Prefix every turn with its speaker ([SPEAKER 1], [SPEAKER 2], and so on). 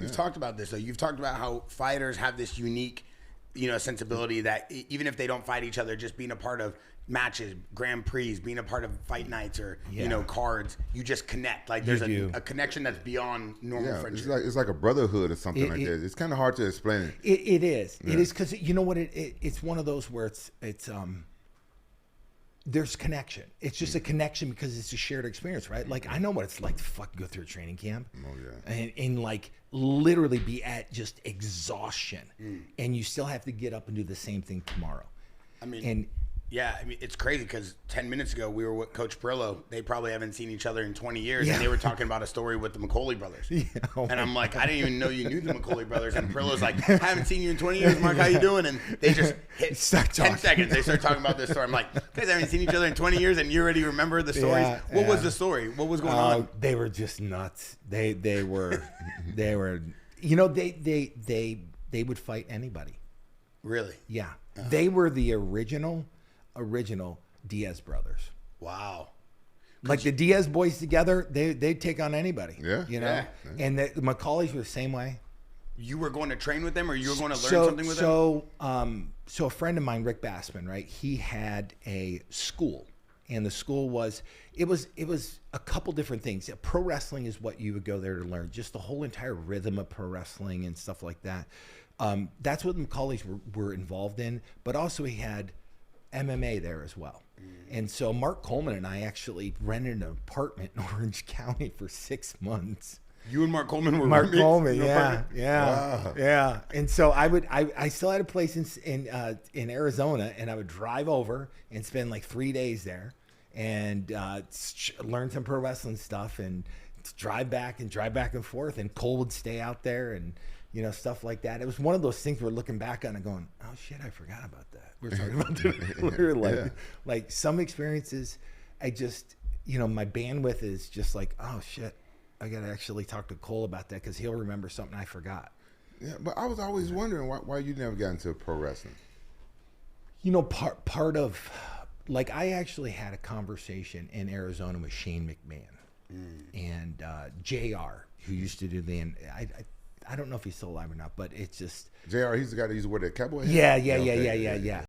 [SPEAKER 1] You've talked about this, though. You've talked about how fighters have this unique, sensibility that even if they don't fight each other, just being a part of matches, Grand Prix, being a part of fight nights or, cards, you just connect. Like there's a connection that's beyond normal friendship.
[SPEAKER 2] It's like a brotherhood or something like that. It's kind of hard to explain it.
[SPEAKER 3] It is. Yeah. It is because you know what? It's one of those where it's there's connection. It's just a connection because it's a shared experience, right? Like I know what it's like to fucking go through a training camp, and like literally be at just exhaustion, and you still have to get up and do the same thing tomorrow.
[SPEAKER 1] It's crazy because 10 minutes ago we were with Coach Perillo. They probably haven't seen each other in 20 years, and they were talking about a story with the McCullough brothers. And I'm like, I didn't even know you knew the McCullough brothers. And Perillo's like, I haven't seen you in 20 years, Mark. How you doing? And they just hit 10 seconds. They start talking about this story. I'm like, guys, haven't seen each other in 20 years, and you already remember the stories. What was the story? What was going on?
[SPEAKER 3] They were just nuts. They were, they would fight anybody.
[SPEAKER 1] Really?
[SPEAKER 3] Yeah. They were the original Diaz brothers.
[SPEAKER 1] Wow.
[SPEAKER 3] Like the Diaz boys together, they'd take on anybody.
[SPEAKER 2] Yeah.
[SPEAKER 3] And the McCulloughs were the same way.
[SPEAKER 1] You were going to train with them, or you were going to learn something with them?
[SPEAKER 3] So a friend of mine, Rick Bassman, right? He had a school, and the school was a couple different things. Pro wrestling is what you would go there to learn, just the whole entire rhythm of pro wrestling and stuff like that. That's what the McCulloughs were involved in, but also he had MMA there as well. And so Mark Coleman and I actually rented an apartment in Orange County for 6 months.
[SPEAKER 1] You and Mark Coleman were
[SPEAKER 3] Mark
[SPEAKER 1] roommates?
[SPEAKER 3] Coleman, yeah. And so I still had a place in Arizona, and I would drive over and spend like 3 days there and learn some pro wrestling stuff and drive back and forth. And Cole would stay out there and stuff like that. It was one of those things we're looking back on and going, oh shit, I forgot about that. We're talking about that. We were like some experiences, I just, my bandwidth is just like, oh shit, I got to actually talk to Cole about that because he'll remember something I forgot.
[SPEAKER 2] Yeah, but I was always wondering why you never got into pro wrestling.
[SPEAKER 3] Part of, like, I actually had a conversation in Arizona with Shane McMahon and JR, who used to do I don't know if he's still alive or not, but it's just...
[SPEAKER 2] JR, he's the guy that used to wear that cowboy hat?
[SPEAKER 3] Yeah.